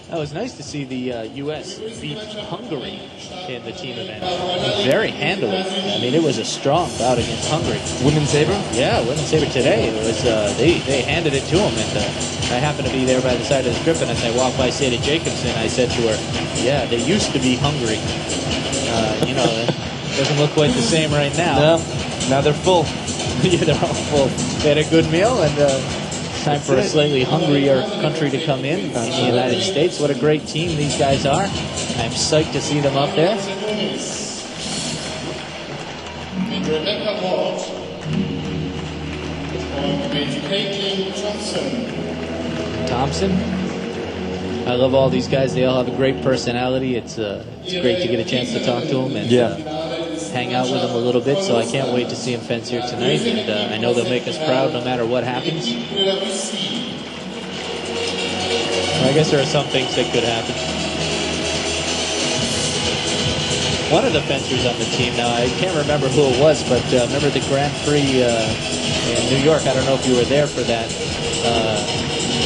It was nice to see the U.S. beat Hungary in the team event. Very handily. I mean, it was a strong bout against Hungary. Women's Saber? Yeah, Women's Saber today. It was they handed it to them, and I happened to be there by the side of the strip, and as I walked by Sadie Jacobson, I said to her, "Yeah, they used to be Hungary. It doesn't look quite the same right now." No, now they're full. Yeah, they're all full. They had a good meal, and time for a slightly hungrier country to come in the United States. What a great team these guys are. I'm psyched to see them up there. Thompson. I love all these guys. They all have a great personality. It's great to get a chance to talk to them and hang out with them a little bit. So I can't wait to see them fence here tonight. And I know they'll make us proud no matter what happens. I guess there are some things that could happen. One of the fencers on the team now, I can't remember who it was, but remember the Grand Prix in New York? I don't know if you were there for that.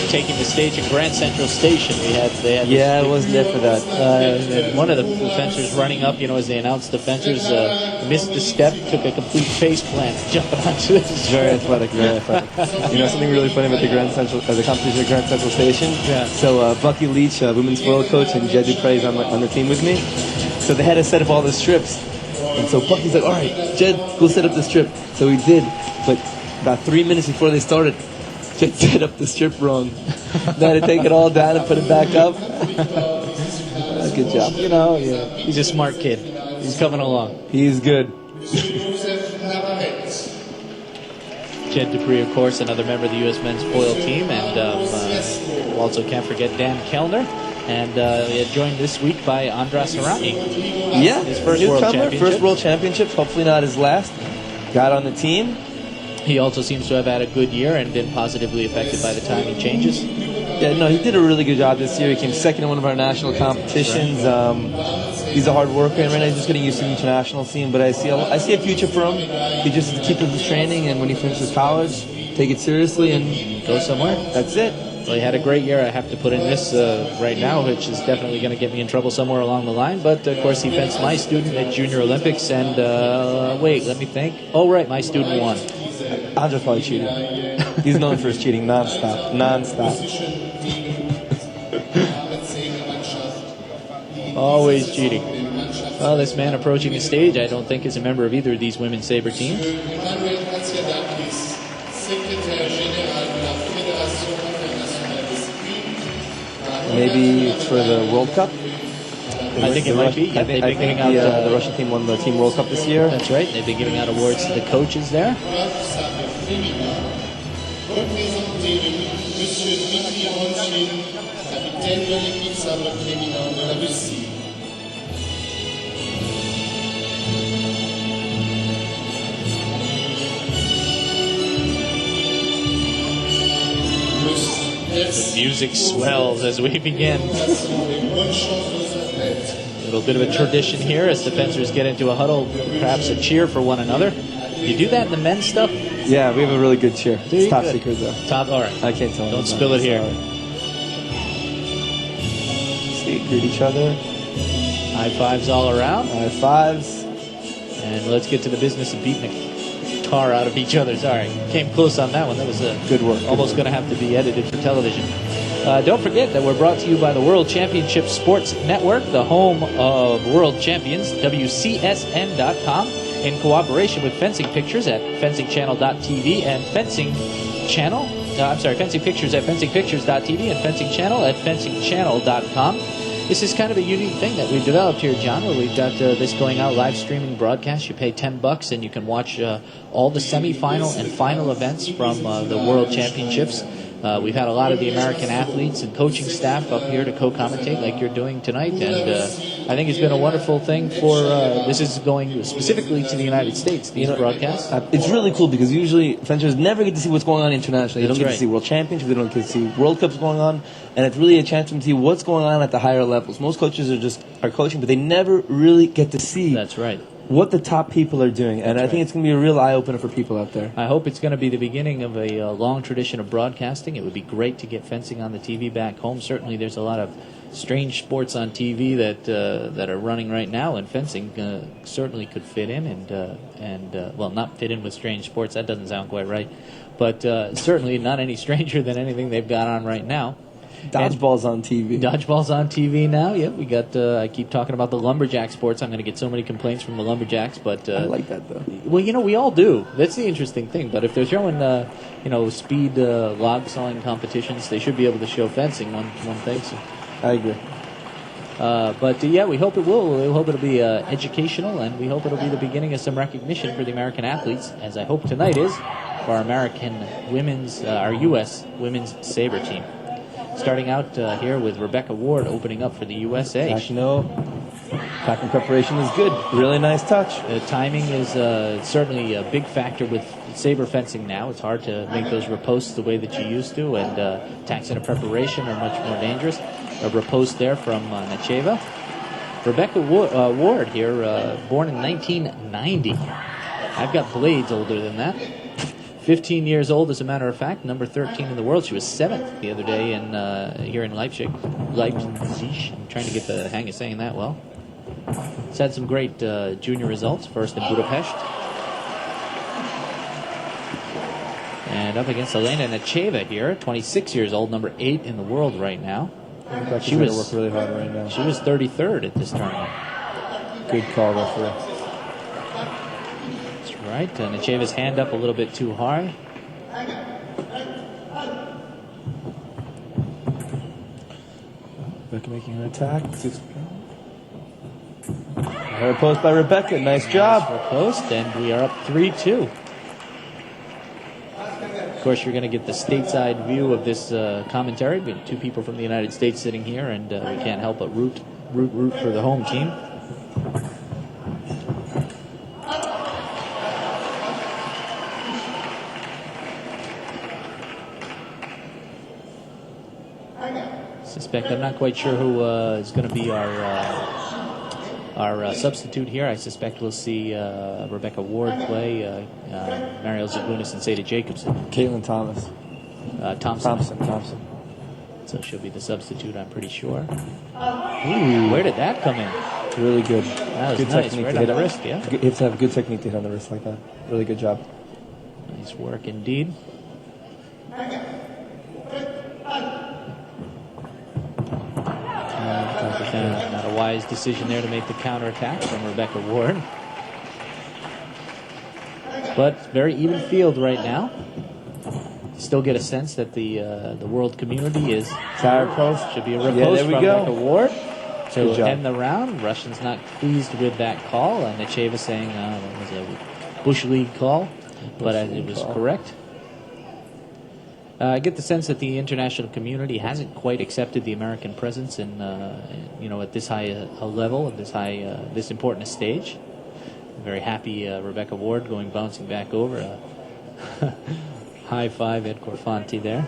Taking the stage in Grand Central Station. I wasn't there for that. One of the fencers running up, as they announced the fencers, missed the step, took a complete face plant, jumping onto it. Very athletic, very athletic. Something really funny about the competition at Grand Central Station? Yeah. So Bucky Leach, women's foil coach, and Jed Dupre is on the team with me. So they had to set up all the strips. And so Bucky's like, all right, Jed, go set up the strip. So he did. But about 3 minutes before they started, Jed set up the strip wrong. They had to take it all down and put it back up. Good job. He's a smart kid. He's coming along. He's good. Jed Dupree, of course, another member of the U.S. men's foil team, and also can't forget Dan Kellner, and joined this week by Andras Harami. Yeah, his first World Championships. Hopefully not his last. Got on the team. He also seems to have had a good year and been positively affected by the timing changes. Yeah, no, he did a really good job this year. He came second in one of our national competitions. He's a hard worker, and right now he's just getting used to the international scene. But I see a future for him. He just has to keep up his training, and when he finishes college, take it seriously and go somewhere. That's it. Well, he had a great year. I have to put in this right now, which is definitely going to get me in trouble somewhere along the line. But, of course, he fenced my student at Junior Olympics. And, wait, let me think. Oh, right, my student won. Andre's probably cheating. He's known for his cheating nonstop. Always cheating. Well, this man approaching the stage, I don't think is a member of either of these women's saber teams. Maybe for the World Cup? I think it might be. Yeah, I think the Russian team won the Team World Cup this year. That's right. They've been giving out awards to the coaches there. The music swells as we begin. A little bit of a tradition here as the fencers get into a huddle, perhaps a cheer for one another. You do that in the men's stuff? Yeah, we have a really good cheer. It's top secret, though. All right. I can't tell. Don't spill it here. See, greet each other. High fives all around. High fives. And let's get to the business of beating the tar out of each other. Sorry, came close on that one. That was good work. Almost going to have to be edited for television. Don't forget that we're brought to you by the World Championship Sports Network, the home of world champions, WCSN.com, in cooperation with Fencing Pictures at fencingchannel.tv and Fencing Pictures at fencingpictures.tv and Fencing Channel at fencingchannel.com. This is kind of a unique thing that we've developed here, John, where we've got this going out, live streaming broadcast. You pay $10 and you can watch all the semifinal and final events from the World Championships. We've had a lot of the American athletes and coaching staff up here to co-commentate like you're doing tonight, and I think it's been a wonderful thing for, this is going specifically to the United States, these broadcasts. It's really cool because usually fencers never get to see what's going on internationally. They don't get to see World Championships, they don't get to see World Cups going on, and it's really a chance for them to see what's going on at the higher levels. Most coaches are coaching, but they never really get to see That's right. what the top people are doing, and I think it's going to be a real eye-opener for people out there. I hope it's going to be the beginning of a long tradition of broadcasting. It would be great to get fencing on the TV back home. Certainly there's a lot of strange sports on TV that are running right now, and fencing certainly could fit in, and well, not fit in with strange sports. That doesn't sound quite right, but certainly not any stranger than anything they've got on right now. Dodgeball's on TV. Dodgeball's on TV now. Yep, we got. I keep talking about the lumberjack sports. I'm going to get so many complaints from the lumberjacks, but I like that though. well, we all do. That's the interesting thing. But if they're showing, speed log sawing competitions, they should be able to show fencing. One thinks. I agree. But yeah, we hope it will. We hope it'll be educational, and we hope it'll be the beginning of some recognition for the American athletes, as I hope tonight is for our our U.S. women's saber team. Starting out here with Rebecca Ward opening up for the USA. Packing preparation is good. Really nice touch. The timing is certainly a big factor with saber fencing now. It's hard to make those ripostes the way that you used to, and attacks into preparation are much more dangerous. A riposte there from Necheva. Rebecca Ward here, born in 1990. I've got blades older than that. 15 years old, as a matter of fact, number 13 in the world. She was 7th the other day here in Leipzig. I'm trying to get the hang of saying that well. She's had some great junior results, first in Budapest. And up against Elena Necheva here, 26 years old, number 8 in the world right now. She was work really hard right now. She was 33rd at this tournament. Good call, referee. Right, Necheva's hand up a little bit too high. Rebecca making an attack. Her post by Rebecca. Nice job. Her post, and we are up 3-2. Of course, you're going to get the stateside view of this commentary. We have 2 people from the United States sitting here, and we can't help but root for the home team. I'm not quite sure who is going to be our substitute here. I suspect we'll see Rebecca Ward play, Mariel Zagunis and Seda Jacobson. Caitlin Thomas. Thompson. So she'll be the substitute, I'm pretty sure. Ooh, where did that come in? Really good. That was good nice, technique right to on hit the wrist, yeah. You have to have good technique to hit on the wrist like that. Really good job. Nice work indeed. Not a wise decision there to make the counterattack from Rebecca Ward. But very even field right now. Still get a sense that the world community is tired post. Should be a riposte from Rebecca Ward to end the round. Russians not pleased with that call, and Necheva saying that was a Bush League call, but it was correct. I get the sense that the international community hasn't quite accepted the American presence in, at this high a level, at this important a stage. I'm very happy Rebecca Ward bouncing back over. High five Ed Corfanti there.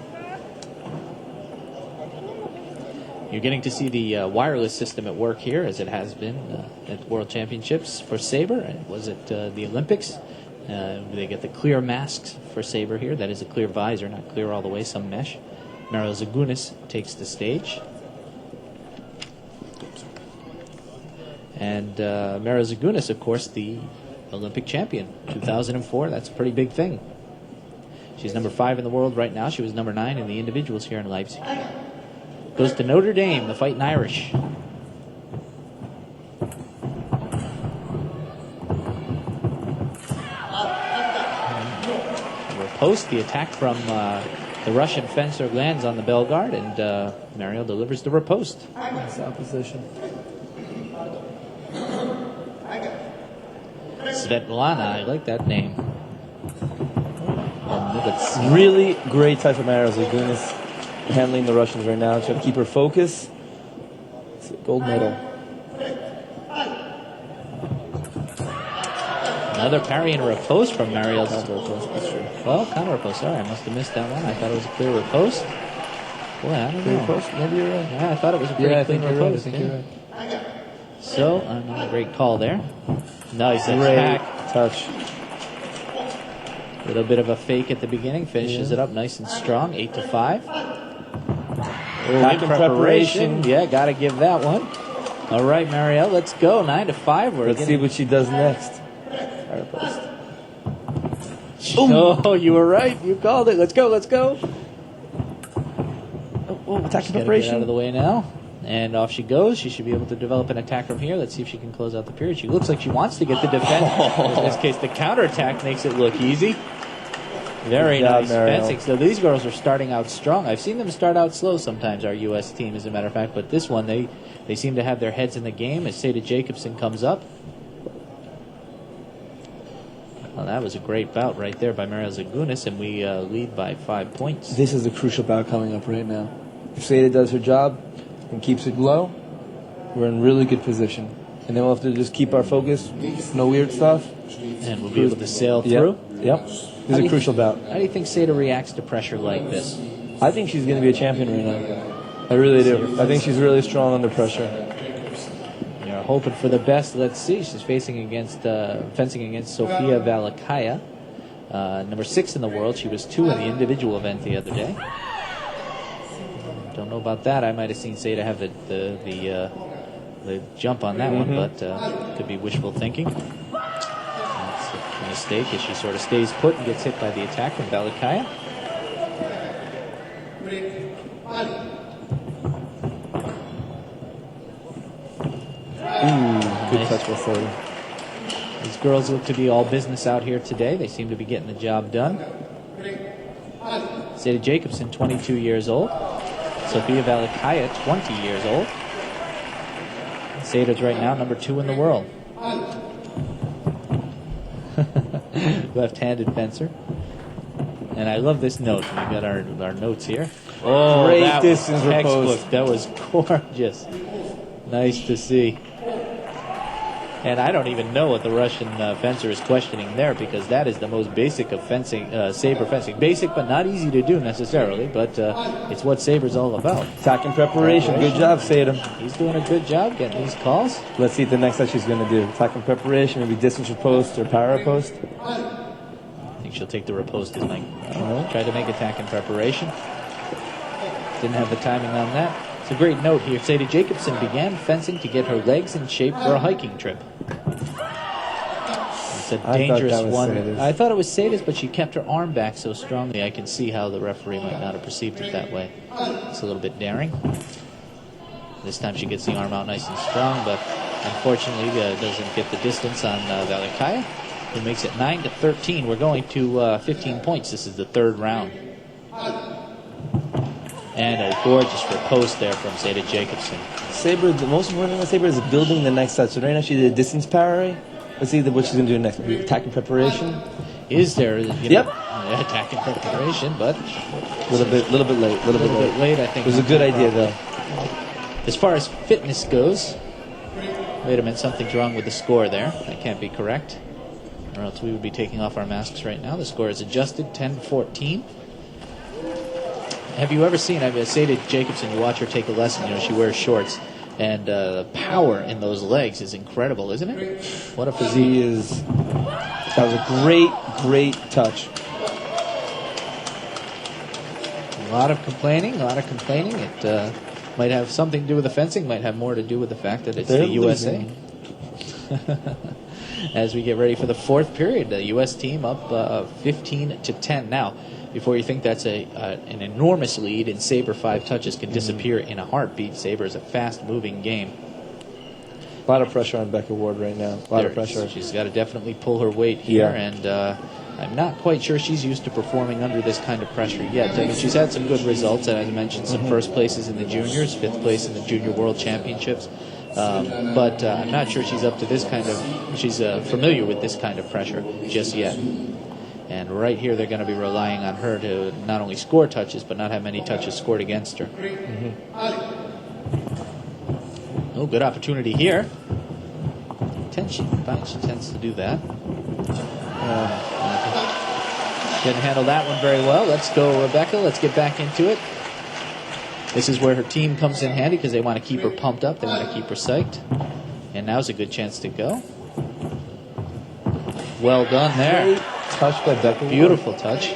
You're getting to see the wireless system at work here, as it has been at World Championships for Saber. And was it the Olympics? They get the clear masks for Saber here. That is a clear visor, not clear all the way, some mesh. Mariel Zagunis takes the stage. And Mariel Zagunis, of course, the Olympic champion, 2004. That's a pretty big thing. She's number 5 in the world right now. She was number 9 in the individuals here in Leipzig. Goes to Notre Dame, the Fighting Irish. Post, the attack from the Russian fencer lands on the bell guard, and Mariel delivers the riposte. Nice opposition. Svetlana, I like that name. Really great touch from Mariel Zagunis, handling the Russians right now. She have to keep her focus. It's a gold medal. Another parry and a riposte from Mariel. Well, counter riposte. Sorry, I must have missed that one. I thought it was a clear riposte. Boy, I don't know. Riposte? Maybe you're right. I thought it was a pretty clean riposte. I think you're right. So, not a great call there. Nice Great attack. touch. A little bit of a fake at the beginning. Finishes it up nice and strong. 8-5. Back in preparation. Yeah, got to give that one. All right, Marielle, let's go. 9-5. Let's see what she does next. Fire post. Oh, you were right. You called it. Let's go. Let's go. Attack Get in preparation. out of the way now. And off she goes. She should be able to develop an attack from here. Let's see if she can close out the period. She looks like she wants to get the defense. In this case, the counterattack makes it look easy. Very Good job, nice Mariel. fencing. So these girls are starting out strong. I've seen them start out slow sometimes, our U.S. team, as a matter of fact. But this one, they seem to have their heads in the game as Seda Jacobson comes up. Well, that was a great bout right there by Mariel Zagunis, and we lead by 5 points. This is a crucial bout coming up right now. If Seda does her job and keeps it low, we're in really good position. And then we'll have to just keep our focus, no weird stuff. And we'll be able to sail through. Yep. This is a crucial bout. How do you think Seda reacts to pressure like this? I think she's going to be a champion right now. I really do. I think she's really strong under pressure. You're hoping for the best. Let's see. She's fencing against Sofia Valakaya, number 6 in the world. She was 2 in the individual event the other day. Don't know about that. I might have seen Seda have the jump on that one, but could be wishful thinking. That's a mistake as she sort of stays put and gets hit by the attack from Valakaya. Good touch by Seda. These girls look to be all business out here today. They seem to be getting the job done. Seda Jacobson, 22 years old. Sofia Valakaya, 20 years old. Seda's right now number 2 in the world. Left-handed fencer. And I love this note. We've got our notes here. Oh, great that distance was riposte. textbook. That was gorgeous. Nice to see. And I don't even know what the Russian fencer is questioning there, because that is the most basic of fencing, Saber fencing. Basic, but not easy to do necessarily, but it's what Saber's all about. Attack in preparation. Good job, Seda. He's doing a good job getting these calls. Let's see what the next set she's going to do. Attack in preparation, maybe distance riposte or power riposte. I think she'll take the riposte as Mike. Try to make attack in preparation. Didn't have the timing on that. It's a great note here. Seda Jacobson began fencing to get her legs in shape for a hiking trip. It's a dangerous one. Seda's. I thought it was Seda's, but she kept her arm back so strongly. I can see how the referee might not have perceived it that way. It's a little bit daring. This time she gets the arm out nice and strong, but unfortunately doesn't get the distance on Valakaya, who makes it 9-13. We're going to 15 points. This is the 3rd round. And a gorgeous riposte there from Seda Jacobson. Saber, the most important thing with Saber is building the next set. So right now she did a distance parry. Let's see what she's going to do next. Attack in preparation. Is there Yep. attack in preparation, but A little bit late. a little bit late, I think. It was a good idea, though. As far as fitness goes, wait a minute, something's wrong with the score there. That can't be correct, or else we would be taking off our masks right now. The score is adjusted, 10-14. Have you ever seen, Seda Jacobson, you watch her take a lesson, she wears shorts, and the power in those legs is incredible, isn't it? What a physique. That was a great touch. A lot of complaining. It might have something to do with the fencing, might have more to do with the fact that it's They're the USA. losing. As we get ready for the 4th period, the U.S. team up 15-10. Now, before you think that's an enormous lead, in Saber 5 touches can disappear in a heartbeat. Saber is a fast-moving game. A lot of pressure on Becca Ward right now. A lot of pressure. She's got to definitely pull her weight here, Yeah. and I'm not quite sure she's used to performing under this kind of pressure yet. I mean, she's had some good results, and as I mentioned, some first places in the juniors, 5th place in the Junior World Championships. But I'm not sure she's up to this kind of, she's familiar with this kind of pressure just yet. And right here, they're going to be relying on her to not only score touches, but not have many touches scored against her. Oh, good opportunity here. She tends to do that. Didn't handle that one very well. Let's go, Rebecca. Let's get back into it. This is where her team comes in handy because they want to keep her pumped up. They want to keep her psyched. And now's a good chance to go. Well done there. Great touch by Becca. Beautiful touch.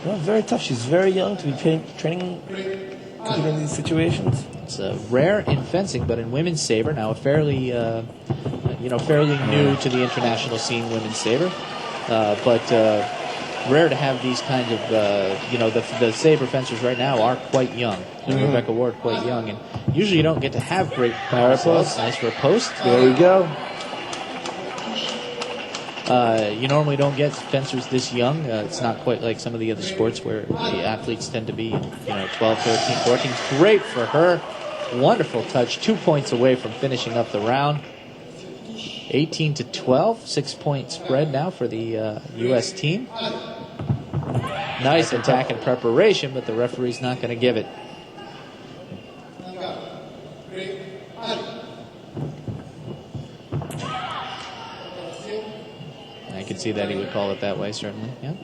No, very tough. She's very young to be training, competing in these situations. It's rare in fencing, but in women's saber now, fairly new to the international scene, women's saber, but rare to have these kind of the saber fencers right now are quite young. Rebecca Ward quite young, and usually you don't get to have great power posts. Nice for a post. There we go. You normally don't get fencers this young. It's not quite like some of the other sports where the athletes tend to be 12, 13, 14. Great for her. Wonderful touch. 2 points away from finishing up the round. 18-12. 6-point spread now for the U.S. team. Nice attack and preparation, but the referee's not going to give it. I can see that he would call it that way, certainly. Yeah.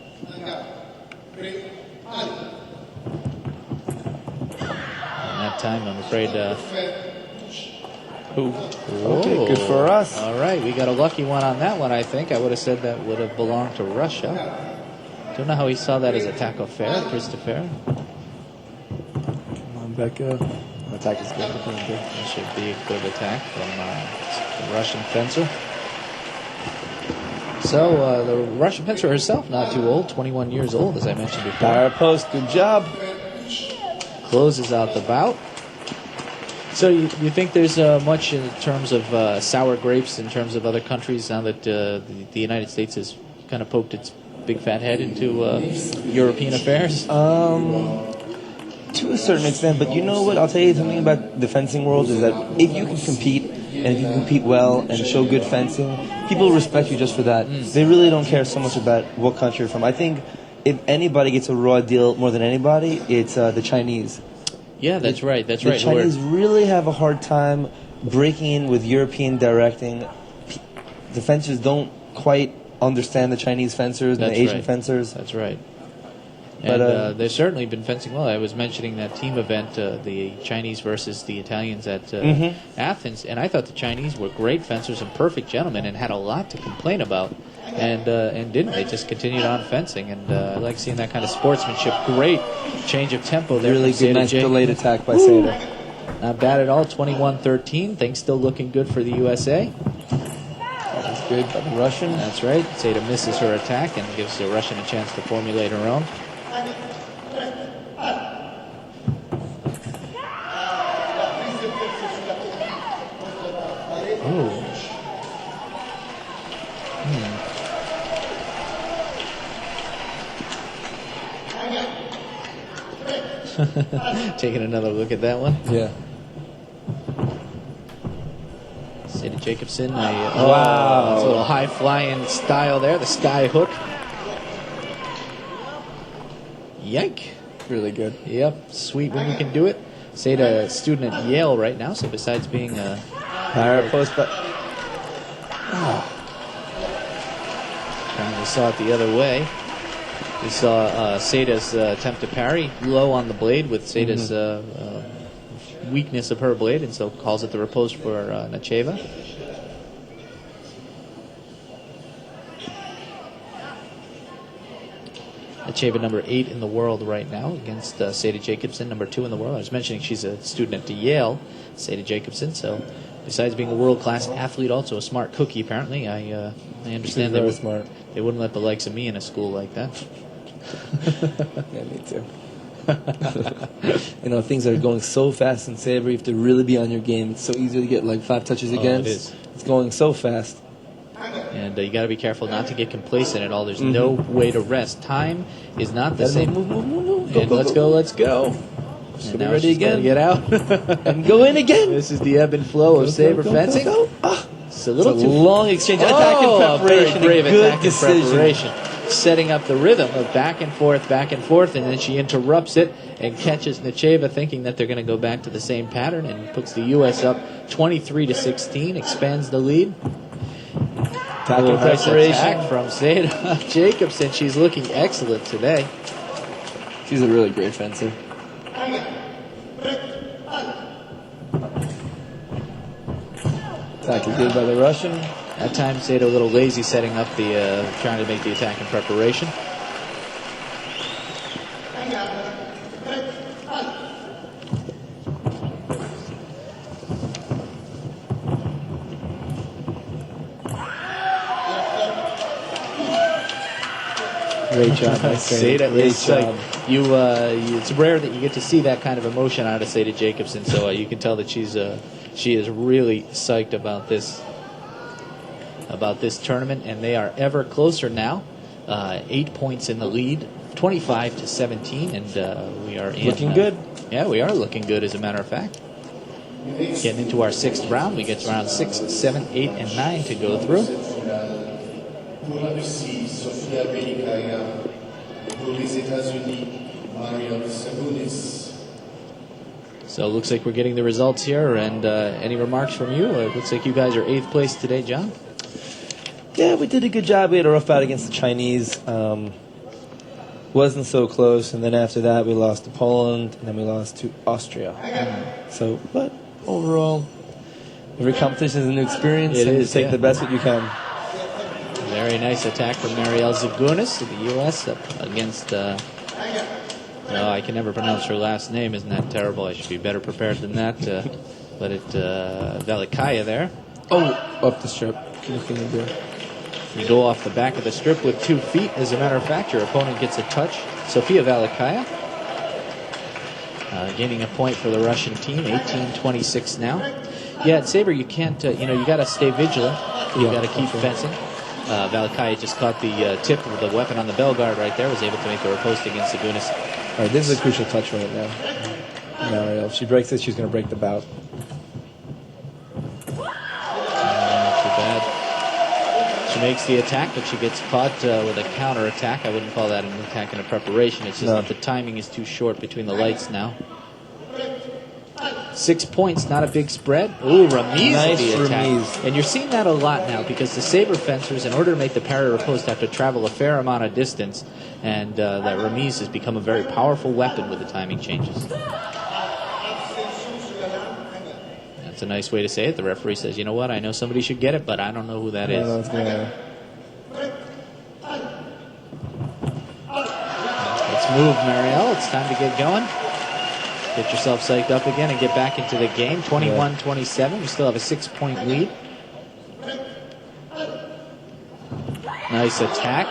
And that time, I'm afraid. Okay, good for us. All right, we got a lucky one on that one, I think. I would have said that would have belonged to Russia. Don't know how he saw that as attack of fair, Christopher. Come on, Becca. Attack is good. That should be a good attack from the Russian fencer. So the Russian fencer herself, not too old, 21 years old, as I mentioned before. Power post, good job. Closes out the bout. So you think there's much in terms of sour grapes in terms of other countries now that the United States has kind of poked its big fat head into European affairs? To a certain extent, but you know what? I'll tell you something about the fencing world is that if you can compete, and if you compete well and show good fencing, people respect you just for that. They really don't care so much about what country you're from. I think if anybody gets a raw deal more than anybody, it's the Chinese. Yeah, that's right. The Chinese really have a hard time breaking in with European directing. The fencers don't quite understand the Chinese fencers and the Asian fencers. That's right. And they've certainly been fencing well. I was mentioning that team event, the Chinese versus the Italians at Athens, and I thought the Chinese were great fencers and perfect gentlemen and had a lot to complain about, and didn't. They just continued on fencing, and I like seeing that kind of sportsmanship. Great change of tempo there. Really good, nice delayed attack by Saber. Not bad at all, 21-13. Things still looking good for the USA. That's good by the Russian. That's right. Seda misses her attack and gives the Russian a chance to formulate her own. Taking another look at that one. Yeah. Sada Jacobson. Wow. That's a little high flying style there. The sky hook. Yank. Really good. Yep. Sweet when you can do it. Sada, a student at Yale right now, so besides being a power post, but we saw it the other way. We saw Sada's attempt to parry low on the blade with Sada's weakness of her blade, and so calls it the repose for Necheva. Necheva number 8 in the world right now against Sada Jacobson, number 2 in the world. I was mentioning she's a student at Yale, Sada Jacobson, so besides being a world-class athlete, also a smart cookie apparently. I understand very smart. They wouldn't let the likes of me in a school like that. Yeah, me too. Things are going so fast in Saber. You have to really be on your game. It's so easy to get like 5 touches against. It is. It's going so fast. And you got to be careful not to get complacent at all. There's no way to rest. Time is not the same. Move. Go, let's go. And now ready again. Get out and go in again. This is the ebb and flow of Saber fencing. Go. It's a little too long exchange. Attack and preparation. Very brave good attack decision. and preparation. Setting up the rhythm of back and forth, and then she interrupts it and catches Necheva, thinking that they're going to go back to the same pattern, and puts the U.S. up 23-16, expands the lead. Attack and Nice preparation. attack from Sada Jacobson. She's looking excellent today. She's a really great fencer. Attack is good by the Russian. That time stayed a little lazy setting up the, trying to make the attack in preparation. Great job, Seda. Great It's job. It's rare that you get to see that kind of emotion out of Seda Jacobson. So you can tell that she is really psyched about this tournament, and they are ever closer now. 8 points in the lead, 25-17, and we are Looking good. Yeah, we are looking good. As a matter of fact, getting into our 6th round, we get to round 6, 7, 8, and 9 to go through. Pour la Russie, Sofia Velikaya. Pour les États-Unis, Mariel Sabunis. So it looks like we're getting the results here. And any remarks from you? It looks like you guys are 8th place today, John. Yeah, we did a good job. We had a rough out against the Chinese. Wasn't so close, and then after that we lost to Poland, and then we lost to Austria. So, but overall, every competition is a new experience, It and is, you take yeah. the best that you can. Very nice attack from Marielle Zagunis of the U.S. up against, I can never pronounce her last name. Isn't that terrible? I should be better prepared than that. But Velikaya there. Oh, up the strip. Looking good. You go off the back of the strip with 2 feet. As a matter of fact, your opponent gets a touch. Sofia Velikaya gaining a point for the Russian team, 18-26 now. Yeah, at Saber, you can't, you got to stay vigilant. You got to keep fencing. Velikaya just caught the tip of the weapon on the bell guard right there, was able to make the riposte against Zagunis. All right, this is a crucial touch right now. Mariel, if she breaks it, she's going to break the bout. Not too bad. She makes the attack, but she gets caught with a counter attack. I wouldn't call that an attack in a preparation. It's just that the timing is too short between the lights now. 6 points, not a big spread. Ooh, remise Nice the attack. remise. And you're seeing that a lot now because the Saber fencers, in order to make the parry riposte, have to travel a fair amount of distance. And that remise has become a very powerful weapon with the timing changes. That's a nice way to say it. The referee says, you know what, I know somebody should get it, but I don't know who that is. Let's move, Marielle. It's time to get going. Get yourself psyched up again and get back into the game. 21-27. We still have a 6-point lead. Nice attack.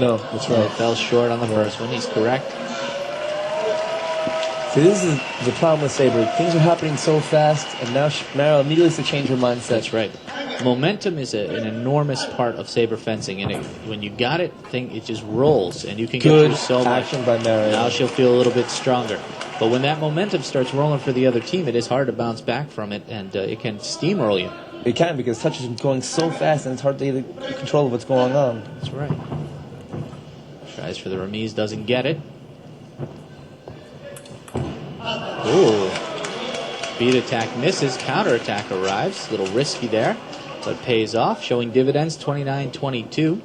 No, that's right. It fell short on the first one. He's correct. See, this is the problem with Saber. Things are happening so fast, and now Mariel immediately has to change her mindset. That's right. Momentum is an enormous part of Saber fencing, and when you got it, it just rolls, and you can get through so much. Action by Mariel. Now she'll feel a little bit stronger. But when that momentum starts rolling for the other team, it is hard to bounce back from it, and it can steamroll you. It can, because touch is going so fast, and it's hard to get control of what's going on. That's right. Tries for the remise, doesn't get it. Ooh. Beat attack misses, counter attack arrives. A little risky there, but pays off, showing dividends. 29-22.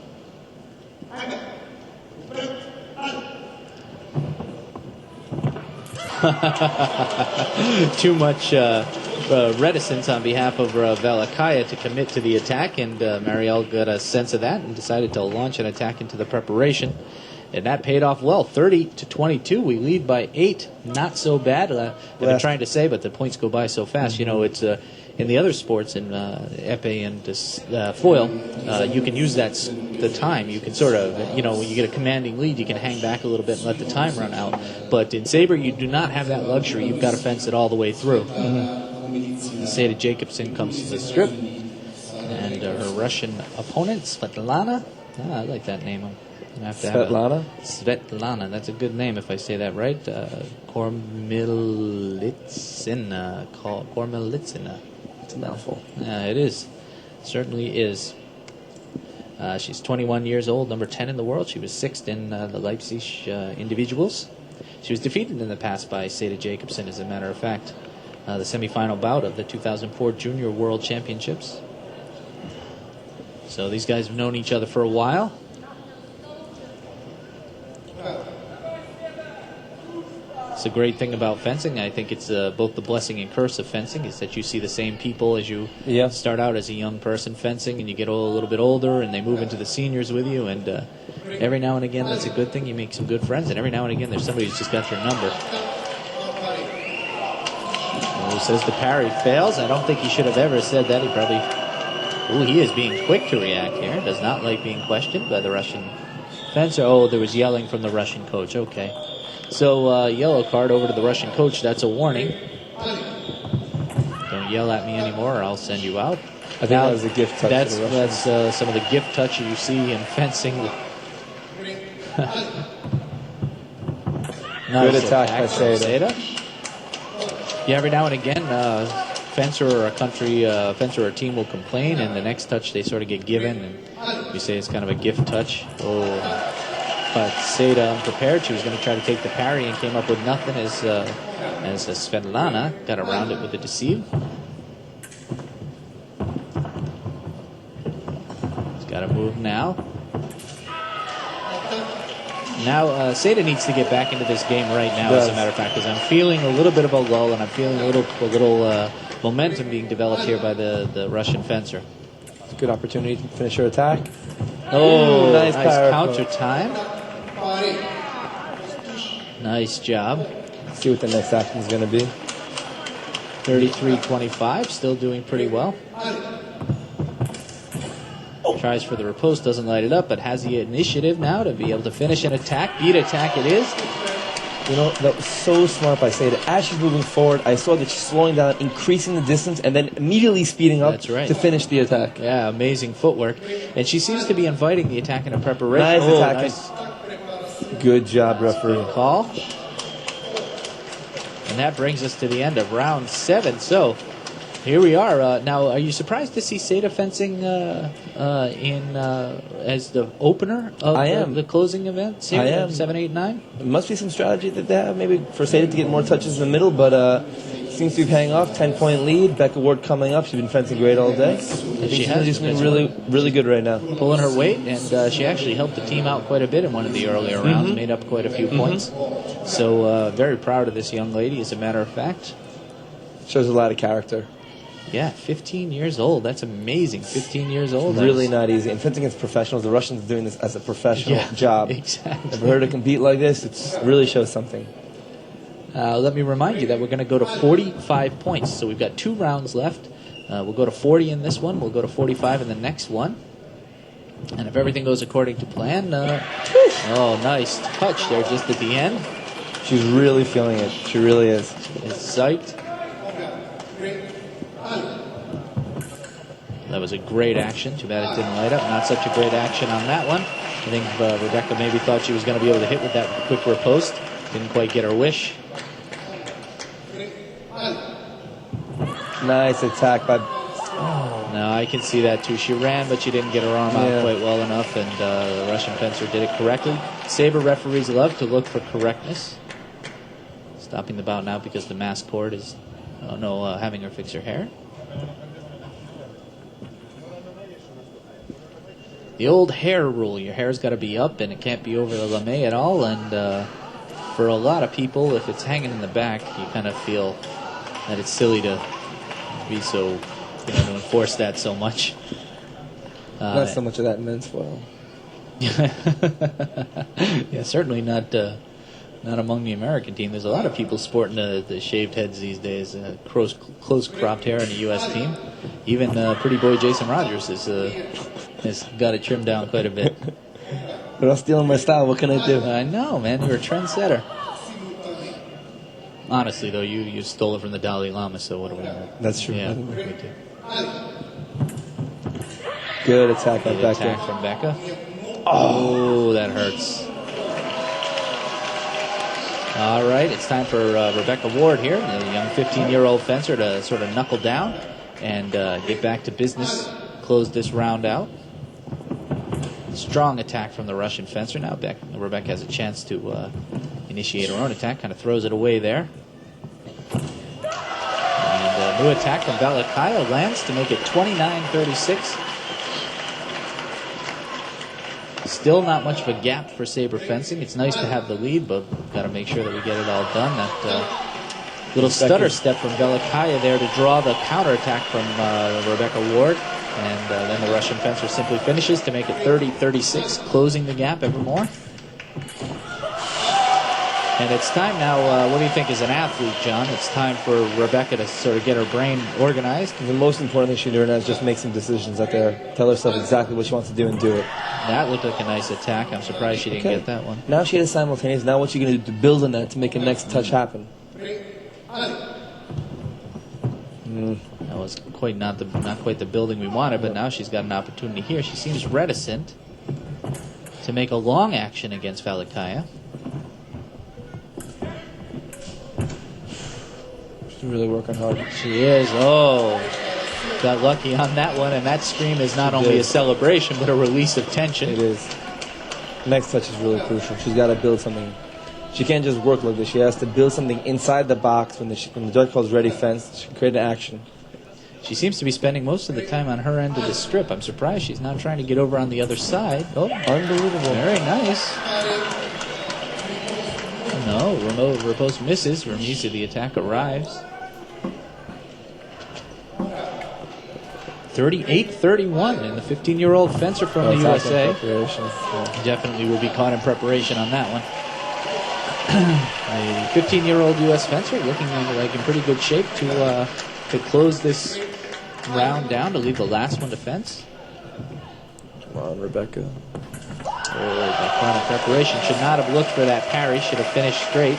Too much reticence on behalf of Velikaya to commit to the attack, and Marielle got a sense of that and decided to launch an attack into the preparation. And that paid off well. 30-22. We lead by 8. Not so bad. I've been trying to say, but the points go by so fast. You know, it's in the other sports, in épée and foil, you can use the time. You can sort of, when you get a commanding lead, you can hang back a little bit and let the time run out. But in Saber, you do not have that luxury. You've got to fence it all the way through. Seda Jacobson comes to the strip. And her Russian opponent, Svetlana. I like that name. Svetlana? Svetlana. That's a good name if I say that right. Kormelitsina. Kormelitsina. It's a mouthful. It is. It certainly is. She's 21 years old, number 10 in the world. She was 6th in the Leipzig individuals. She was defeated in the past by Seda Jacobson, as a matter of fact. The semifinal bout of the 2004 Junior World Championships. So these guys have known each other for a while. It's a great thing about fencing. I think it's both the blessing and curse of fencing is that you see the same people as you start out as a young person fencing, and you get a little bit older, and they move into the seniors with you. And every now and again, that's a good thing. You make some good friends, and every now and again, there's somebody who's just got your number. Who says the parry fails? I don't think he should have ever said that. He probably... Ooh, he is being quick to react here. Does not like being questioned by the Russian fencer. Oh, there was yelling from the Russian coach. Okay. So, yellow card over to the Russian coach. That's a warning. Don't yell at me anymore or I'll send you out. I think that was a gift touch. That's some of the gift touch you see in fencing. Good attack by Saber. Yeah, every now and again, fencer or a country fencer or a team will complain, and the next touch they sort of get given, and we say it's kind of a gift touch. Oh, but Seda unprepared. She was going to try to take the parry and came up with nothing as Svetlana got around it with the deceive. He's got to move now. Now, Seda needs to get back into this game right now, as a matter of fact, because I'm feeling a little bit of a lull, and I'm feeling a little momentum being developed here by the Russian fencer. It's a good opportunity to finish her attack. Oh, nice counter time. Nice job. Let's see what the next action is going to be. 33-25, still doing pretty well. Tries for the riposte, doesn't light it up, but has the initiative now to be able to finish an attack. Beat attack it is. You know, that was so smart by Seda. As she's moving forward, I saw that she's slowing down, increasing the distance, and then immediately speeding up to finish the attack. Yeah, amazing footwork. And she seems to be inviting the attack in a preparation. Nice attack. Nice. Good job, referee. Good call. And that brings us to the end of round 7. So, here we are. Now, are you surprised to see Seda fencing as the opener of the closing event? I am. 7, 8, 9? There must be some strategy that they have, maybe for Seda to get more touches in the middle, but seems to be paying off. 10-point lead. Becca Ward coming up. She's been fencing great all day. She's doing really good right now. Pulling her weight, and she actually helped the team out quite a bit in one of the earlier rounds. Made up quite a few points. So very proud of this young lady, as a matter of fact. Shows a lot of character. Yeah, 15 years old. That's amazing. 15 years old. Really not easy. And fencing against professionals, the Russians are doing this as a professional job. Exactly. For her to compete like this, it really shows something. Let me remind you that we're going to go to 45 points. So we've got 2 rounds left. We'll go to 40 in this one. We'll go to 45 in the next one. And if everything goes according to plan, oh, nice touch there just at the end. She's really feeling it. She really is. It's psyched. That was a great action. Too bad it didn't light up. Not such a great action on that one. I think Rebecca maybe thought she was going to be able to hit with that quick riposte. Didn't quite get her wish. Nice attack by... No, I can see that too. She ran, but she didn't get her arm out quite well enough, and the Russian fencer did it correctly. Saber referees love to look for correctness. Stopping the bout now because the mask cord is having her fix her hair. The old hair rule. Your hair's got to be up, and it can't be over the lame at all. And for a lot of people, if it's hanging in the back, you kind of feel that it's silly to be so, to enforce that so much. Not so much of that in men's foil. Yeah, certainly not among the American team. There's a lot of people sporting the shaved heads these days. Close cropped hair in the U.S. team. Even pretty boy Jason Rogers has got it trimmed down quite a bit. They're all stealing my style. What can I do? I know, man. You're a trendsetter. Honestly, though, you stole it from the Dalai Lama, so what do we know? That's true. Yeah, good attack by Becca. Attack from Becca. Oh, that hurts. All right, it's time for Rebecca Ward here, the young 15-year-old fencer, to sort of knuckle down and get back to business, close this round out. Strong attack from the Russian fencer. Now Rebecca has a chance to initiate her own attack, kind of throws it away there. And a new attack from Balakaya lands to make it 29-36. Still not much of a gap for Saber fencing. It's nice to have the lead, but we've got to make sure that we get it all done. That little stutter step from Velikaya there to draw the counterattack from Rebecca Ward. And then the Russian fencer simply finishes to make it 30-36, closing the gap ever more. And it's time now, what do you think as an athlete, John? It's time for Rebecca to sort of get her brain organized. The most important thing she's doing now is just make some decisions out there. Tell herself exactly what she wants to do and do it. That looked like a nice attack. I'm surprised she didn't get that one. Now she had a simultaneous. Now what you're going to do to build on that to make a next touch happen? That was not quite the building we wanted, but now she's got an opportunity here. She seems reticent to make a long action against Velikaya. She's really working hard. She is. Oh, got lucky on that one, and that scream is not only a celebration, but a release of tension. It is. Next touch is really crucial. She's got to build something. She can't just work like this. She has to build something inside the box when the judge calls ready fence. She can create an action. She seems to be spending most of the time on her end of the strip. I'm surprised she's not trying to get over on the other side. Oh, unbelievable. Very nice. No, riposte misses. Remisa, the attack arrives. 38-31, and the 15-year-old fencer from the USA definitely will be caught in preparation on that one. A 15-year-old U.S. fencer looking like in pretty good shape to close this round down, to leave the last one to fence. Come on, Rebecca. Caught in preparation. Should not have looked for that parry. Should have finished straight.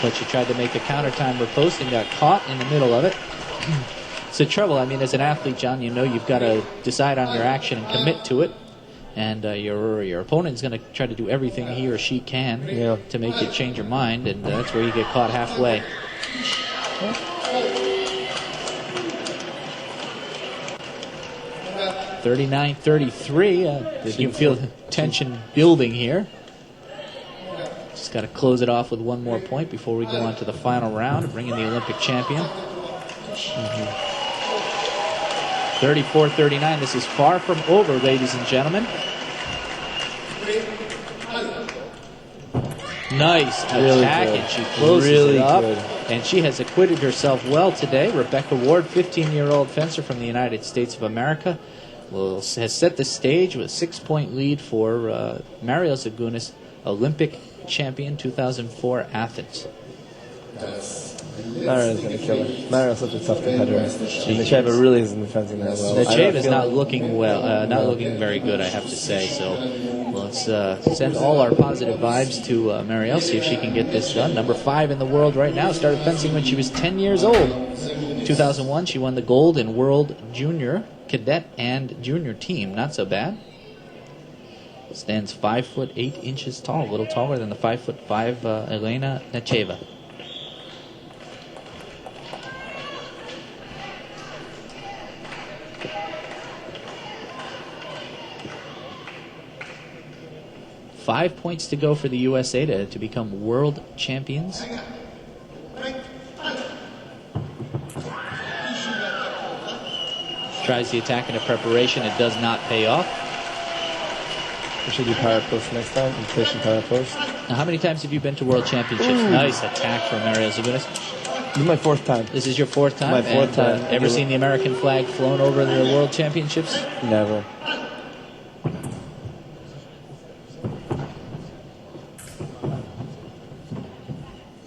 But she tried to make a counter time riposte and got caught in the middle of it. It's the trouble. I mean, as an athlete, John, you know you've got to decide on your action and commit to it. And your opponent's going to try to do everything he or she can to make you change your mind, and that's where you get caught halfway. Yeah. 39-33. You can feel the tension building here. Just got to close it off with one more point before we go on to the final round and bring in the Olympic champion. 34-39. This is far from over, ladies and gentlemen. Nice attack, and she closes it up. And she has acquitted herself well today. Rebecca Ward, 15-year-old fencer from the United States of America, has set the stage with a 6-point lead for Mariel Zagunis, Olympic champion 2004 Athens. Mariel's going to kill her. Mariel's such a tough competitor. And Necheva really isn't defending that well. Necheva's not looking well, not looking very good, I have to say. So let's send all our positive vibes to Mariel, see if she can get this done. Number 5 in the world right now. Started fencing when she was 10 years old. 2001, she won the gold in World Junior, Cadet, and Junior team. Not so bad. Stands 5'8" tall, a little taller than the 5'5" Elena Necheva. Five points to go for the USA to become world champions. Tries the attack into preparation. It does not pay off. We should do power post next time. Impatient power post. Now, how many times have you been to world championships? Nice attack from Mariel Zagunis. This is my 4th time. This is your 4th time? My 4th time. Ever seen the American flag flown over the world championships? Never.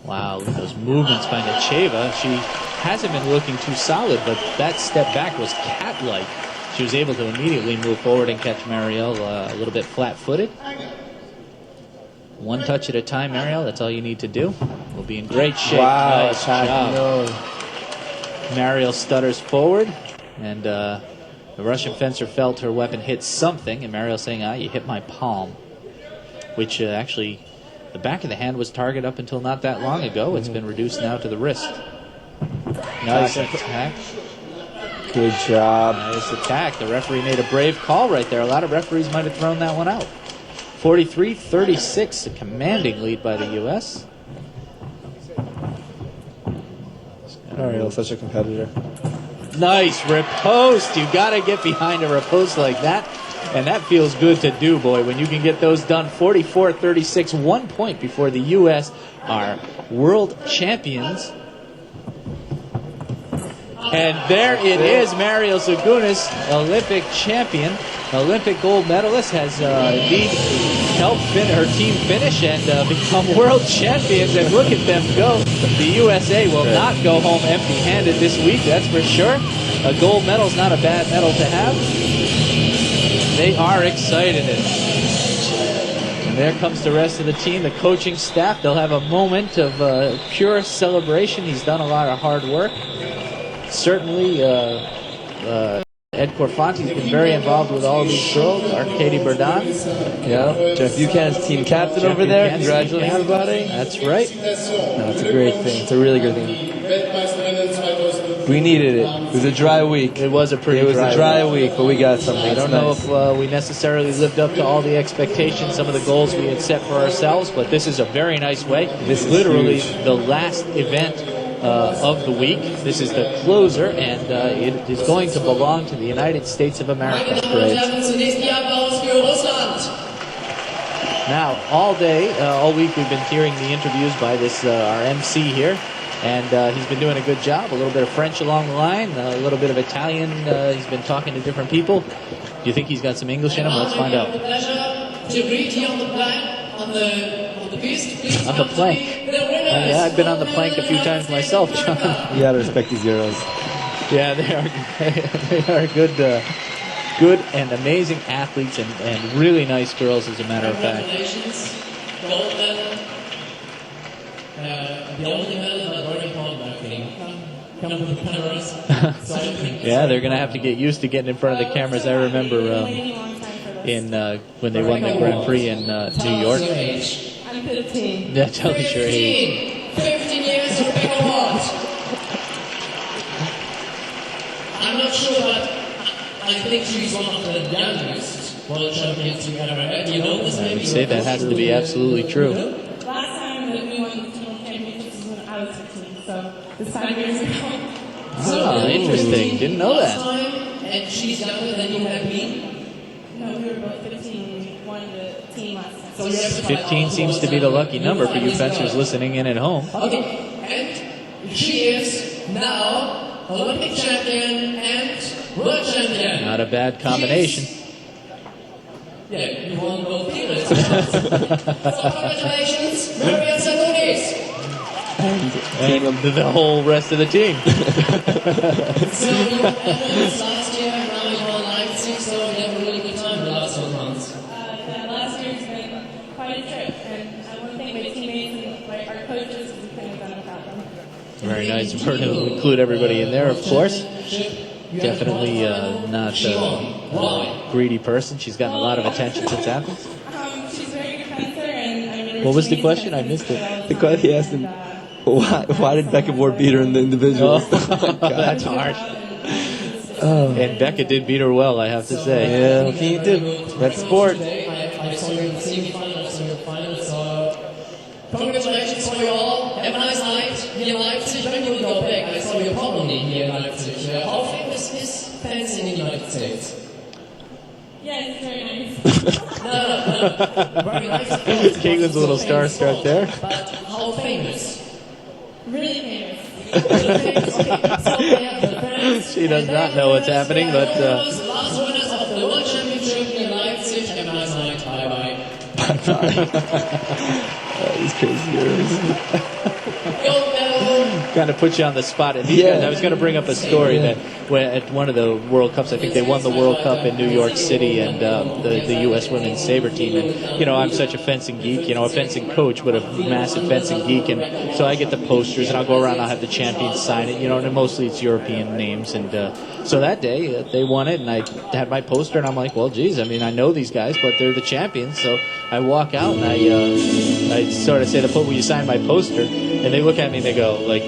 Wow, look at those movements by Necheva. She hasn't been looking too solid, but that step back was cat-like. She was able to immediately move forward and catch Mariel a little bit flat-footed. One touch at a time, Mariel. That's all you need to do. We'll be in great shape. Wow, nice job. No. Mariel stutters forward, and the Russian fencer felt her weapon hit something, and Mariel saying, you hit my palm, which actually... The back of the hand was target up until not that long ago. It's been reduced now to the wrist. Nice attack. Good job. Nice attack. The referee made a brave call right there. A lot of referees might have thrown that one out. 43-36, a commanding lead by the U.S. Mariel's such a competitor. Nice riposte. You got to get behind a riposte like that. And that feels good to do, boy, when you can get those done 44-36, 1 point before the U.S. are world champions. And there it is, Mario Zagunis, Olympic champion, Olympic gold medalist, has indeed helped her team finish and become world champions. And look at them go. The USA will not go home empty-handed this week, that's for sure. A gold medal is not a bad medal to have. They are excited. And there comes the rest of the team, the coaching staff. They'll have a moment of pure celebration. He's done a lot of hard work. Certainly, Ed Corfanti's been very involved with all of these girls. Arcady Berdan. Yeah. Jeff Buchanan's team captain over there. Congratulating everybody. That's right. No, it's a great thing. It's a really good thing. We needed it. It was a dry week. It was a dry week, but we got something. I don't know if we necessarily lived up to all the expectations, some of the goals we had set for ourselves, but this is a very nice way. This is literally huge. The last event of the week. This is the closer, and it is going to belong to the United States of America. Great. Now, all day, all week, we've been hearing the interviews by this our MC here, and he's been doing a good job. A little bit of French along the line, a little bit of Italian. He's been talking to different people. Do you think he's got some English in him? Let's find out. On the plank. Yeah, I've been on the plank a few times myself, John. You gotta respect these girls. Yeah, they are good and amazing athletes and really nice girls, as a matter of fact. Yeah, they're gonna have to get used to getting in front of the cameras. I remember when they won the Grand Prix in New York. Yeah, tell us your age. 15 years of big awards. I'm not sure, but I think she's one of the youngest world champions we ever had. You know this, maybe? I would say that has to be absolutely true. Last time that we won the world championships was when I was 15, so this 5 years ago. Oh, interesting. Didn't know that. And she's younger than you have been? No, we were both 15 when we won the team last time. So 15 seems to be the lucky number for you fencers listening in at home. Okay, and she is now Olympic champion and world champion. Not a bad combination. Yeah, you won both periods. So congratulations, Maria Zagunis. And the whole rest of the team. So you won last year, now you won Leipzig, so you have a really good time the last 12 months. last year's been quite a trip, and I want to thank my teammates and our coaches, we couldn't have done it without them. Very nice. We're going to include everybody in there, of course. Definitely not a greedy person. She's gotten a lot of attention since Athens. She's a very good fencer, and I mean, What was the question? I missed it. The question he asked him, why did Becca Ward beat her in the individuals? That's harsh. And Becca did beat her well, I have to say. Yeah, what can you do? That's sport. I saw you in the semi-finals, so congratulations for you all. Have a nice night here in Leipzig. When you go back, I saw your colony here in Leipzig. How famous is fencing in the United States? yeah, it's very nice. No. Very nice. Caitlin's a little starstruck there. But how famous? Really famous. She does not know what's happening, but Last winners of the World Championship in Leipzig. Have a nice night. Bye-bye. These crazy girls. Gold medal. kind of put you on the spot. And I was going to bring up a story that at one of the World Cups, I think they won the World Cup in New York City, and the U.S. women's Saber team. And, I'm such a fencing geek, a fencing coach, but a massive fencing geek. And so I get the posters, and I'll go around, I'll have the champions sign it, and mostly it's European names. And so that day, they won it, and I had my poster, and I'm like, well, geez, I know these guys, but they're the champions. So I walk out, and I sort of say, will you sign my poster? And they look at me, and they go, like,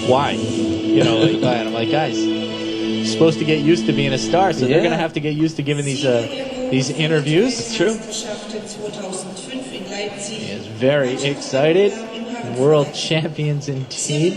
why? And I'm like, guys, you're supposed to get used to being a star, so they're going to have to get used to giving these interviews. It's true. He is very excited. World champions indeed.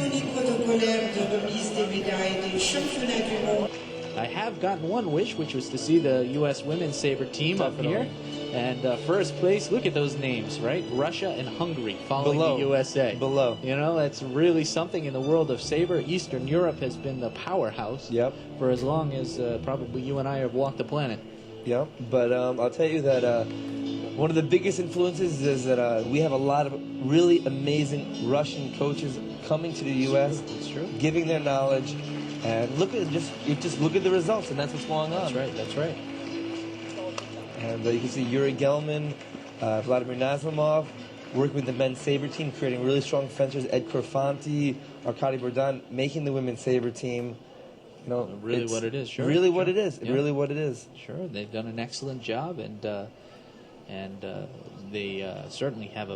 I have gotten one wish, which was to see the U.S. women's saber team up here. And first place, look at those names, right? Russia and Hungary following Below. the USA. Below. You know, that's really something in the world of saber. Eastern Europe has been the powerhouse Yep. for as long as probably you and I have walked the planet. Yep. But I'll tell you that one of the biggest influences is that we have a lot of really amazing Russian coaches coming to the U.S. It's true. giving their knowledge, and look at just look at the results, and that's what's going on. That's right. That's right. And you can see Yuri Gelman, Vladimir Nazimov, working with the men's saber team, creating really strong fencers. Ed Corfanti, Arkady Bourdan, making the women's saber team. You know, Really it's what it is, sure. Really sure. what it is. Yeah. Really what it is. Sure, they've done an excellent job, and they certainly have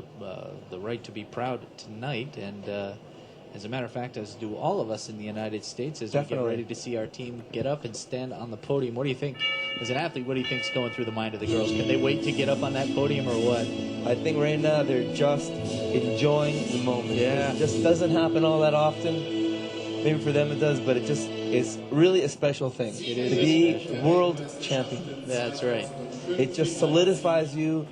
the right to be proud tonight. And as a matter of fact, as do all of us in the United States, as we Definitely. get ready to see our team get up and stand on the podium. What do you think, as an athlete? What do you think's going through the mind of the girls? Can they wait to get up on that podium, or what? I think right now they're just enjoying the moment. Yeah. It just doesn't happen all that often. Maybe for them it does, but it just is really a special thing. It is to a be special world champion. That's right. It just solidifies you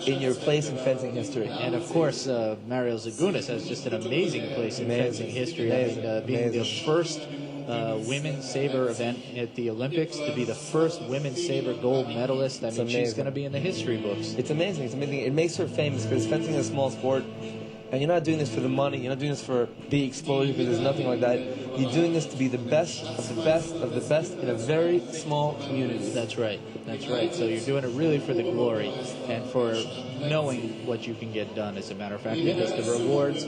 in your place in fencing history. And of course, Mario Zagunis has just an amazing place in Amazing. fencing history. Amazing. I mean, being Amazing. the first women's saber event at the Olympics, to be the first women's saber gold medalist. I mean, she's amazing. going to be in the history books. It's amazing. It's amazing. It makes her famous because fencing is a small sport, and you're not doing this for the money. You're not doing this for big exposure because there's nothing like that. You're doing this to be the best of the best of the best in a very small community. That's right. That's right. So you're doing it really for the glory and for knowing what you can get done, as a matter of fact, because the rewards,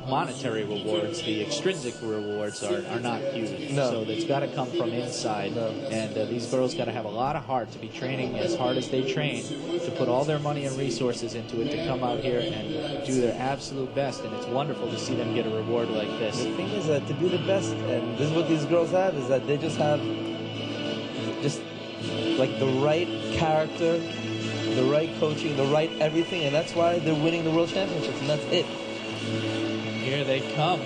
monetary rewards, the extrinsic rewards are not huge. No. So it's got to come from inside. No. And these girls got to have a lot of heart to be training as hard as they train, to put all their money and resources into it, to come out here and do their absolute best. And it's wonderful to see them get a reward like this. The thing is that to be the best, and this is what these girls have, is that they just have just like the right character, the right coaching, the right everything, and that's why they're winning the world championships, and that's it. Here they come.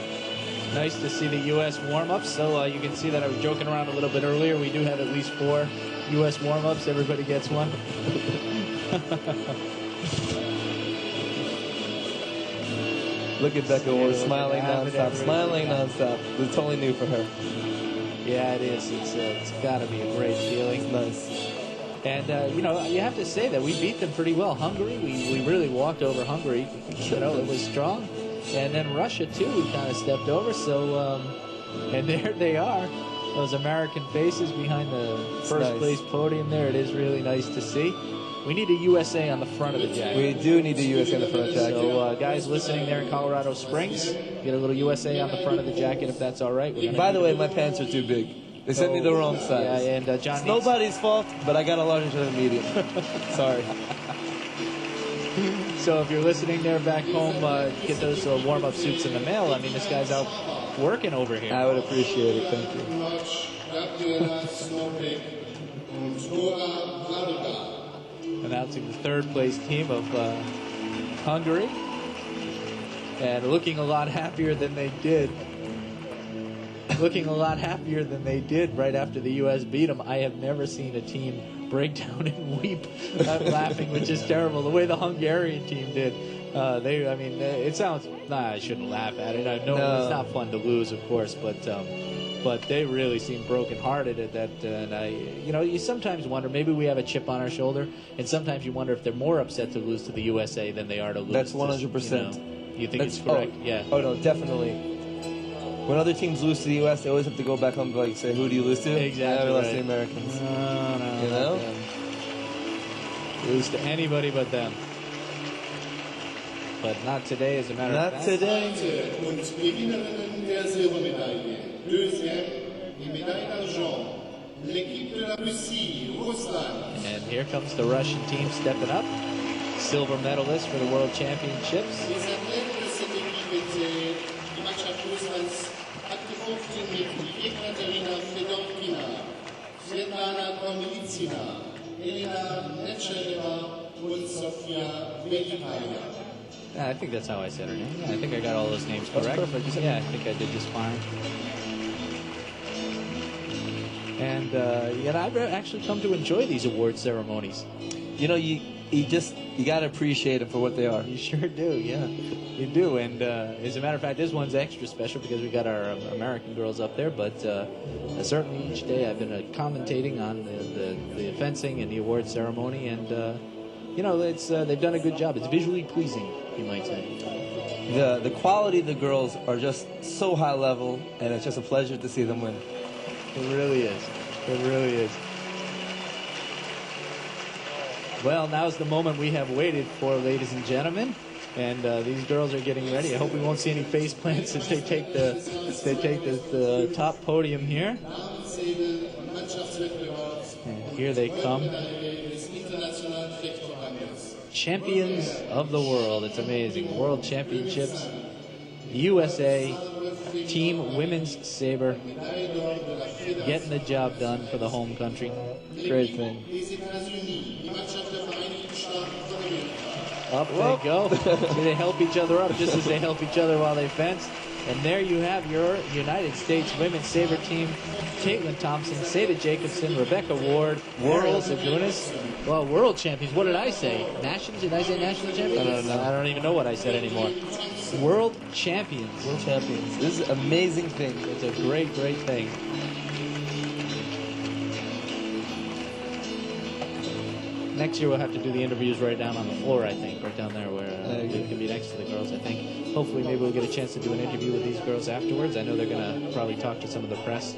Nice to see the U.S. warm-ups. So you can see that I was joking around a little bit earlier. We do have at least 4 U.S. warm-ups. Everybody gets one. Look at Becca Ward smiling have it, nonstop, everybody. smiling nonstop. It's totally new for her. Yeah, it is. It's got to be a great feeling. Nice. And, you have to say that we beat them pretty well. Hungary, we really walked over Hungary. It was strong. And then Russia, too, we kind of stepped over. So, and there they are. Those American faces behind the first nice. place podium there. It is really nice to see. We need a USA on the front of the jacket. We do need the USA in the front jacket. So, guys listening there in Colorado Springs, get a little USA on the front of the jacket if that's all right. By the way, my pants are too big. They sent me the wrong size. Yeah, and John It's needs- nobody's fault, but I got a large into the medium. Sorry. So if you're listening there back home, get those warm-up suits in the mail. I mean, this guy's out working over here. I would appreciate it. Thank you. Gabriela Snopek und Nora Varga. Announcing the third place team of Hungary. And looking a lot happier than they did. Looking a lot happier than they did right after the U.S. beat them. I have never seen a team break down and weep. I'm laughing, which is terrible. The way the Hungarian team did. It sounds... I shouldn't laugh at it. I know No. it's not fun to lose, of course, but they really seem brokenhearted at that. And you sometimes wonder, maybe we have a chip on our shoulder, and sometimes you wonder if they're more upset to lose to the USA than they are to lose. That's to, 100%. You think it's correct? Yeah. Oh, no, definitely. When other teams lose to the U.S., they always have to go back home and say, who do you lose to? Exactly Yeah, we lost to right. the Americans. No, You know? not them. Lose to anybody but them. But not today, as a matter of Not fact. today. Und Gewinnerinnen der Silbermedaille. Deuxième, die Médaille d'argent. L'équipe de la Russie, Ruslan. And here comes the Russian team stepping up. Silver medalist for the World Championships. Les athlètes de cette équipe étaient Macha Ruslan's Aktifov Dmitry, Ekaterina Fedonkina, Svetlana Komilitsina, Elena Necheva, and Sofia Bekikaya. I think that's how I said her name. I think I got all those names That's correct. perfect. You said- Yeah, I think I did just fine. And I've actually come to enjoy these award ceremonies. You know, you gotta appreciate them for what they are. You sure do, yeah. You do. And as a matter of fact, this one's extra special because we got our American girls up there. But certainly each day I've been commentating on the fencing and the award ceremony. And, it's they've done a good job. It's visually pleasing, you might say. The quality of the girls are just so high level, and it's just a pleasure to see them win. It really is. It really is. Well, now's the moment we have waited for, ladies and gentlemen. And these girls are getting ready. I hope we won't see any face plants as they take the top podium here. And here they come. Champions of the world. It's amazing. World Championships. USA Team Women's Saber. Getting the job done for the home country. Great thing. Up they go. See, they help each other up just as they help each other while they fence. And there you have your United States Women's Saber team. Caitlin Thompson, Seda Jacobson, Rebecca Ward, Ariel Zagunis. Well, world champions. What did I say? National? Did I say national champions? I don't even know what I said anymore. World champions. World champions. This is an amazing thing. It's a great, great thing. Next year we'll have to do the interviews right down on the floor, I think, right down there where we can be next to the girls, I think. Hopefully maybe we'll get a chance to do an interview with these girls afterwards. I know they're going to probably talk to some of the press.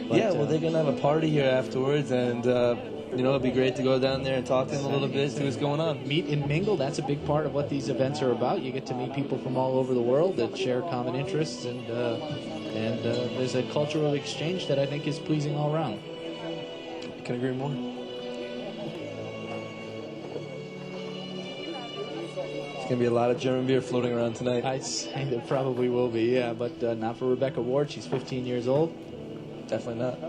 But, yeah, well, they're going to have a party here afterwards, and, it'll be great to go down there and talk to them a little bit, see what's going on. Meet and mingle, that's a big part of what these events are about. You get to meet people from all over the world that share common interests, and there's a cultural exchange that I think is pleasing all around. Can agree more. There's going to be a lot of German beer floating around tonight. I'd say there probably will be, yeah, but not for Rebecca Ward. She's 15 years old. Definitely not.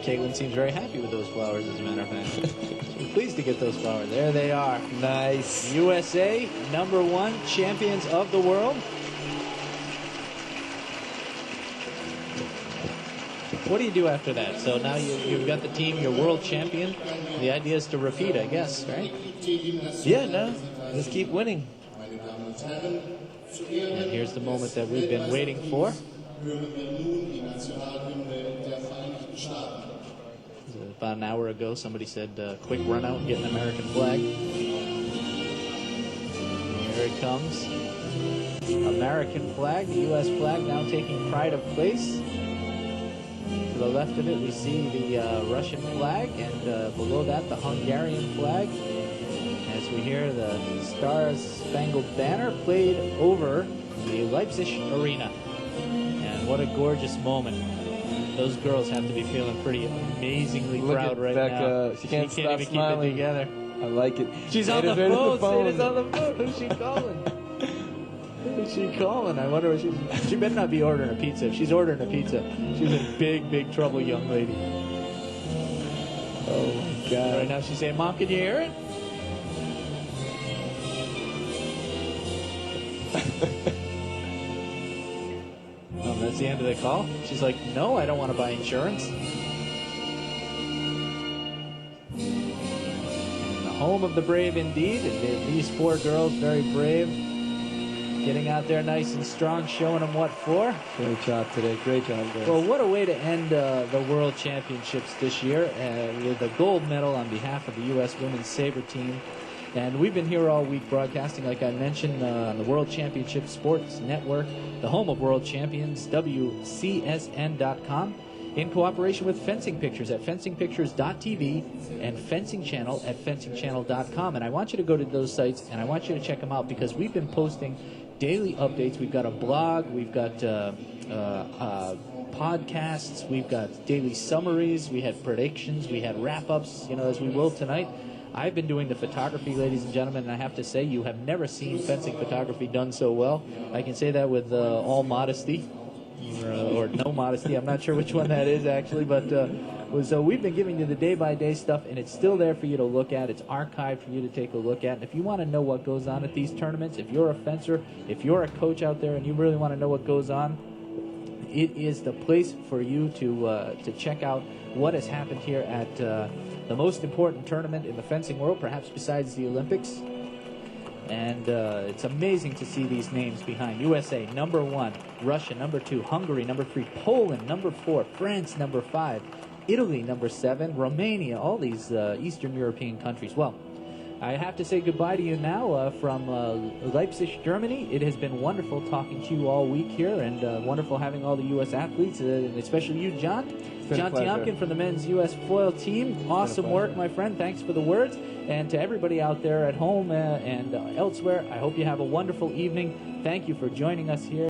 Caitlin seems very happy with those flowers, as a matter of fact. She's pleased to get those flowers. There they are. Nice. USA, #1 champions of the world. What do you do after that? So now you've got the team, you're world champion. The idea is to repeat, I guess, right? Yeah, no. Let's keep winning. And here's the moment that we've been waiting for. About an hour ago, somebody said, quick run out and get an American flag. Here it comes. American flag, the U.S. flag now taking pride of place. To the left of it, we see the Russian flag, and below that, the Hungarian flag. As we hear the Star-Spangled Banner played over the Leipzig arena. And what a gorgeous moment. Those girls have to be feeling pretty amazingly proud right now. She can't stop even smiling. keep it together. I like it. She's on the phone. She's on the phone. Who's she calling? Who's she calling? I wonder what she better not be ordering a pizza. If she's ordering a pizza, she's in big, big trouble, young lady. Oh, my God. Right now she's saying, Mom, can you hear it? That's the end of the call. She's like, no, I don't want to buy insurance. And the home of the brave indeed. And these four girls, very brave, getting out there nice and strong, showing them what for. Great job today. Great job, guys. Well, what a way to end the World Championships this year with a gold medal on behalf of the U.S. Women's Saber team. And we've been here all week broadcasting, like I mentioned, on the World Championship Sports Network, the home of world champions, WCSN.com, in cooperation with Fencing Pictures at fencingpictures.tv and Fencing Channel at fencingchannel.com. And I want you to go to those sites, and I want you to check them out, because we've been posting daily updates. We've got a blog, we've got podcasts, we've got daily summaries, we had predictions, we had wrap-ups, as we will tonight. I've been doing the photography, ladies and gentlemen, and I have to say you have never seen fencing photography done so well. I can say that with all modesty, or no modesty. I'm not sure which one that is, actually, but so we've been giving you the day-by-day stuff, and it's still there for you to look at. It's archived for you to take a look at. And if you want to know what goes on at these tournaments, if you're a fencer, if you're a coach out there and you really want to know what goes on, it is the place for you to check out what has happened here at the most important tournament in the fencing world, perhaps besides the Olympics. And it's amazing to see these names behind. USA, number 1. Russia, number 2. Hungary, number 3. Poland, number 4. France, number 5. Italy, number 7. Romania, all these Eastern European countries. Well, I have to say goodbye to you now from Leipzig, Germany. It has been wonderful talking to you all week here, and wonderful having all the U.S. athletes, especially you, John. John Tiomkin from the men's U.S. foil team. Awesome work, my friend. Thanks for the words. And to everybody out there at home and elsewhere, I hope you have a wonderful evening. Thank you for joining us here.